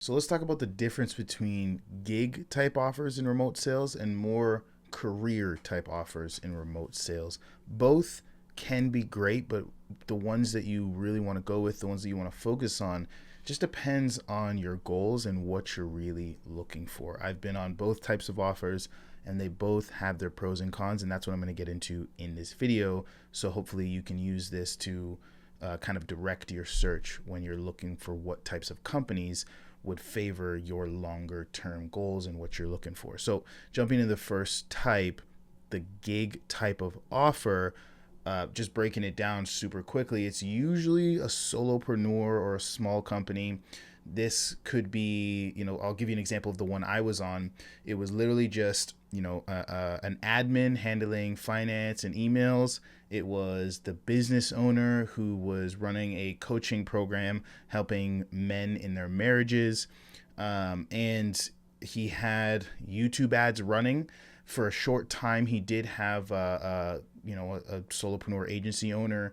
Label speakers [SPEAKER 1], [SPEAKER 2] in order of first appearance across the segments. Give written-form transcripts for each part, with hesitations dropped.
[SPEAKER 1] So let's talk about the difference between gig type offers in remote sales and more career type offers in remote sales. Both can be great, but the ones that you really want to go with, the ones that you want to focus on, just depends on your goals and what you're really looking for. I've been on both types of offers and they both have their pros and cons, and that's what I'm going to get into in this video. So hopefully you can use this to kind of direct your search when you're looking for what types of companies would favor your longer term goals and what you're looking for. So, jumping into the first type, the gig type of offer, just breaking it down super quickly, it's usually a solopreneur or a small company. This could be, I'll give you an example of the one I was on. It was literally just, an admin handling finance and emails. It was the business owner who was running a coaching program helping men in their marriages. And he had YouTube ads running. For a short time, he did have a solopreneur agency owner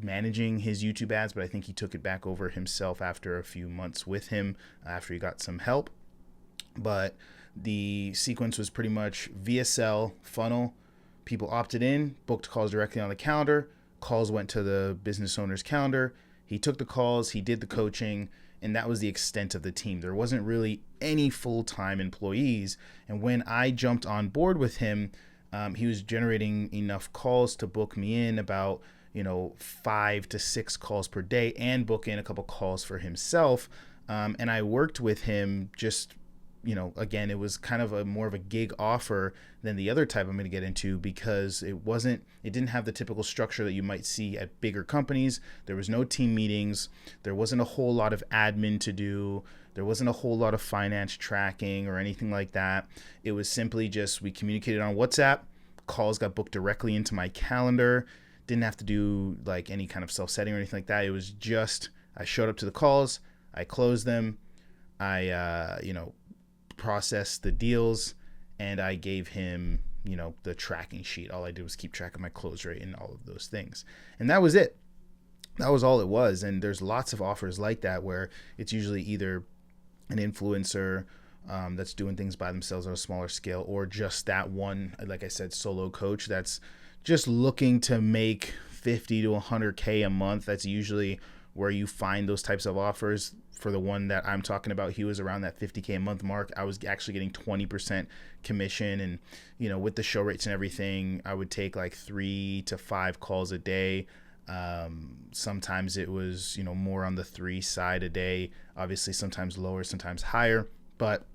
[SPEAKER 1] managing his YouTube ads, but I think he took it back over himself after a few months with him after he got some help. But the sequence was pretty much VSL funnel. People opted in, booked calls directly on the calendar. Calls went to the business owner's calendar. He took the calls, he did the coaching, and that was the extent of the team. There wasn't really any full-time employees. And when I jumped on board with him, he was generating enough calls to book me in about 5 to 6 calls per day and book in a couple calls for himself. And I worked with him just, again, it was kind of a more of a gig offer than the other type I'm going to get into, because it didn't have the typical structure that you might see at bigger companies. There was no team meetings. There wasn't a whole lot of admin to do. There wasn't a whole lot of finance tracking or anything like that. It was simply just, we communicated on WhatsApp. Calls got booked directly into my calendar. Didn't have to do like any kind of self-setting or anything like that. It was just, I showed up to the calls, I closed them, I processed the deals, and I gave him the tracking sheet. All I did was keep track of my close rate and all of those things, and that was it. That was all it was. And there's lots of offers like that where it's usually either an influencer that's doing things by themselves on a smaller scale, or just that one, like I said, solo coach that's just looking to make 50 to 100K a month. That's usually where you find those types of offers. For the one that I'm talking about, he was around that 50K a month mark. I was actually getting 20% commission, and with the show rates and everything, I would take like 3 to 5 calls a day. Sometimes it was more on the 3 side a day, obviously sometimes lower, sometimes higher, but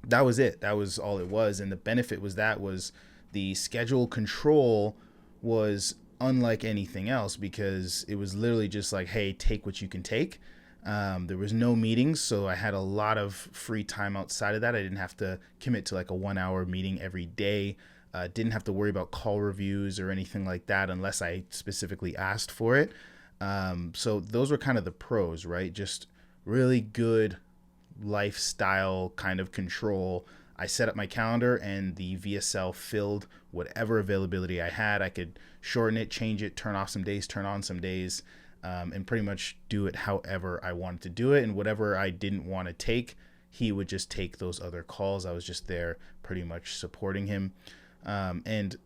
[SPEAKER 1] that was it. That was all it was. And the benefit was the schedule control was unlike anything else, because it was literally just like, hey, take what you can take. There was no meetings, so I had a lot of free time outside of that. I didn't have to commit to like a 1-hour meeting every day. Didn't have to worry about call reviews or anything like that unless I specifically asked for it. So those were kind of the pros, right? Just really good lifestyle kind of control. I set up my calendar and the VSL filled whatever availability I had. I could shorten it, change it, turn off some days, turn on some days, and pretty much do it however I wanted to do it. And whatever I didn't want to take, he would just take those other calls. I was just there pretty much supporting him. And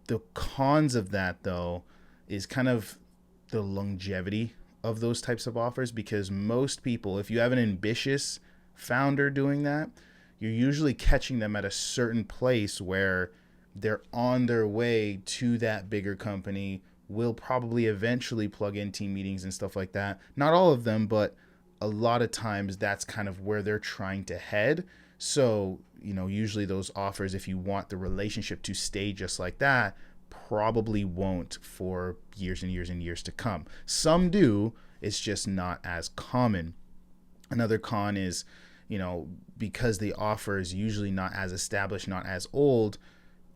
[SPEAKER 1] the cons of that, though, is kind of the longevity of those types of offers, because most people, if you have an ambitious founder doing that, you're usually catching them at a certain place where they're on their way to that bigger company, will probably eventually plug in team meetings and stuff like that. Not all of them, but a lot of times that's kind of where they're trying to head. So, usually those offers, if you want the relationship to stay just like that, probably won't for years and years and years to come. Some do, it's just not as common. Another con is, because the offer is usually not as established, not as old,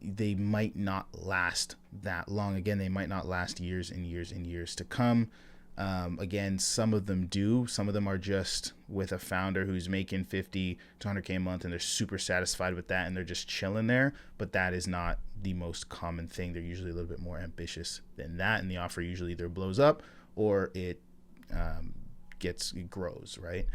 [SPEAKER 1] they might not last that long. Again, they might not last years and years and years to come. Again, some of them do. Some of them are just with a founder who's making 50 to 100K a month and they're super satisfied with that and they're just chilling there. But that is not the most common thing. They're usually a little bit more ambitious than that. And the offer usually either blows up or it grows, right?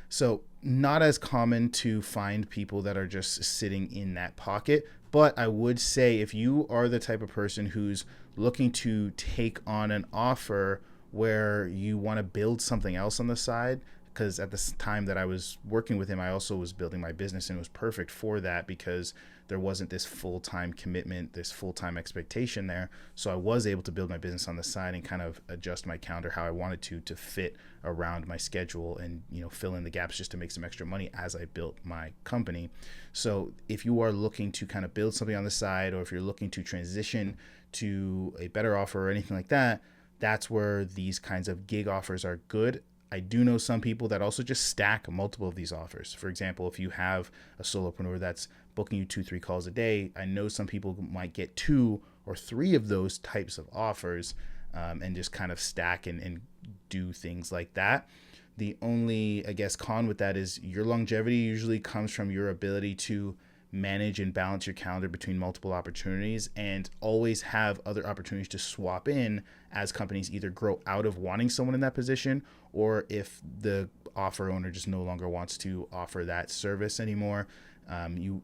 [SPEAKER 1] So not as common to find people that are just sitting in that pocket. But I would say if you are the type of person who's looking to take on an offer where you want to build something else on the side, because at the time that I was working with him, I also was building my business, and it was perfect for that because there wasn't this full-time commitment, this full-time expectation there. So I was able to build my business on the side and kind of adjust my calendar how I wanted to fit around my schedule and, fill in the gaps just to make some extra money as I built my company. So if you are looking to kind of build something on the side, or if you're looking to transition to a better offer or anything like that, that's where these kinds of gig offers are good. I do know some people that also just stack multiple of these offers. For example, if you have a solopreneur that's booking you 2-3 calls a day, I know some people might get 2 or 3 of those types of offers, and just kind of stack and do things like that. The only, I guess, con with that is your longevity usually comes from your ability to manage and balance your calendar between multiple opportunities, and always have other opportunities to swap in as companies either grow out of wanting someone in that position, or if the offer owner just no longer wants to offer that service anymore.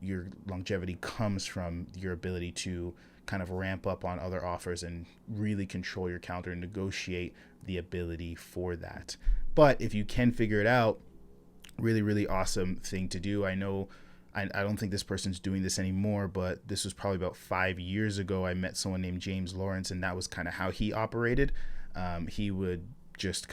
[SPEAKER 1] Your longevity comes from your ability to kind of ramp up on other offers and really control your calendar and negotiate the ability for that. But if you can figure it out, really, really awesome thing to do. I know I don't think this person's doing this anymore, but this was probably about 5 years ago. I met someone named James Lawrence, and that was kind of how he operated. He would just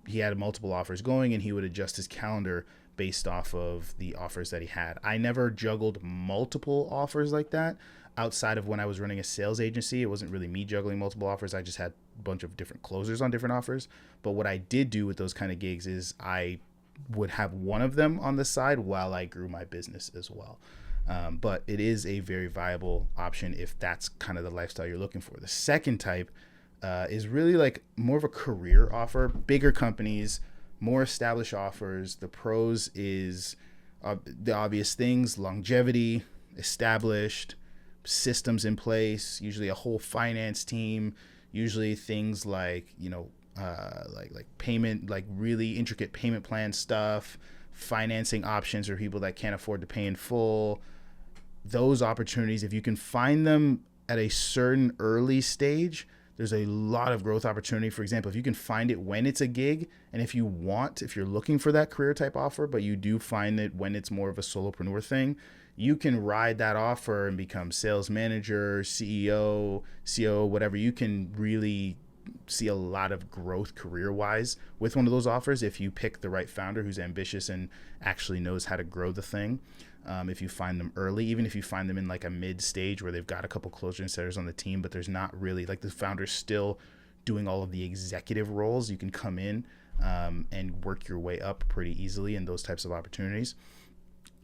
[SPEAKER 1] he had multiple offers going, and he would adjust his calendar based off of the offers that he had. I never juggled multiple offers like that outside of when I was running a sales agency. It wasn't really me juggling multiple offers. I just had a bunch of different closers on different offers. But what I did do with those kind of gigs is I would have one of them on the side while I grew my business as well. But it is a very viable option if that's kind of the lifestyle you're looking for. The second type is really like more of a career offer, bigger companies, more established offers. The pros is the obvious things: longevity, established systems in place, usually a whole finance team, usually things like, like payment, like really intricate payment plan stuff, financing options for people that can't afford to pay in full. Those opportunities, if you can find them at a certain early stage, there's a lot of growth opportunity. For example, if you can find it when it's a gig, and if you're looking for that career type offer, but you do find it when it's more of a solopreneur thing, you can ride that offer and become sales manager, CEO, COO, whatever. You can really see a lot of growth career-wise with one of those offers if you pick the right founder who's ambitious and actually knows how to grow the thing. If you find them early, even if you find them in like a mid stage where they've got a couple closer and setters on the team, but there's not really, like, the founder's still doing all of the executive roles, you can come in and work your way up pretty easily in those types of opportunities.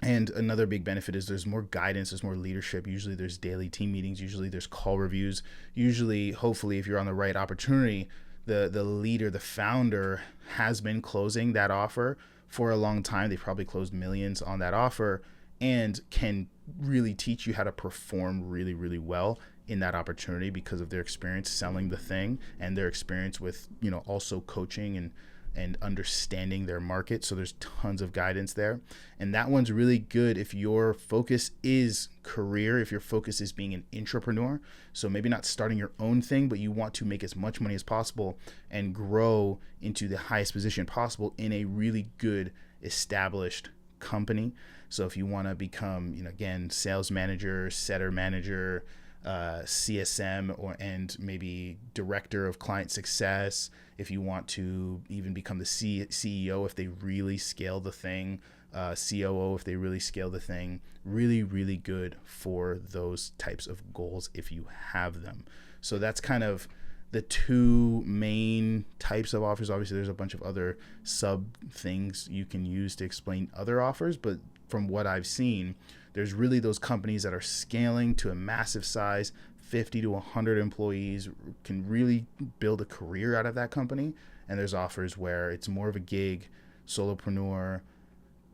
[SPEAKER 1] And another big benefit is there's more guidance, there's more leadership. Usually there's daily team meetings, usually there's call reviews. Usually, hopefully, if you're on the right opportunity, the leader, the founder has been closing that offer for a long time. They probably closed millions on that offer and can really teach you how to perform really, really well in that opportunity because of their experience selling the thing and their experience with, also coaching and understanding their market. So there's tons of guidance there. And that one's really good if your focus is career, if your focus is being an intrapreneur. So maybe not starting your own thing, but you want to make as much money as possible and grow into the highest position possible in a really good established company. So if you want to become, again, sales manager, setter manager, CSM, and maybe director of client success, if you want to even become the CEO if they really scale the thing, COO if they really scale the thing, really, really good for those types of goals if you have them. So that's kind of the two main types of offers. Obviously, there's a bunch of other sub things you can use to explain other offers, but from what I've seen, there's really those companies that are scaling to a massive size, 50 to 100 employees, can really build a career out of that company. And there's offers where it's more of a gig, solopreneur,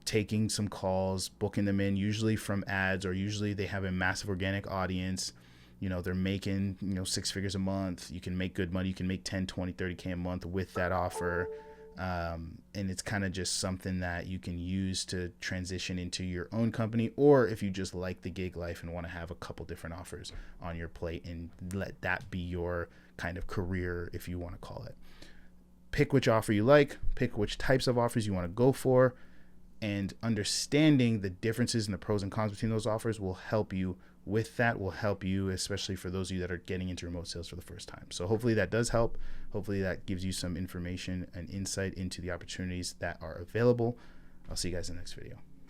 [SPEAKER 1] taking some calls, booking them in, usually from ads, or usually they have a massive organic audience. They're making, 6 figures a month. You can make good money. You can make 10, 20, 30K a month with that offer. And it's kind of just something that you can use to transition into your own company, or if you just like the gig life and want to have a couple different offers on your plate and let that be your kind of career, if you want to call it. Pick which offer you like, pick which types of offers you want to go for, and understanding the differences and the pros and cons between those offers will help you with that, will help you, especially for those of you that are getting into remote sales for the first time. So hopefully that does help. Hopefully that gives you some information and insight into the opportunities that are available. I'll see you guys in the next video.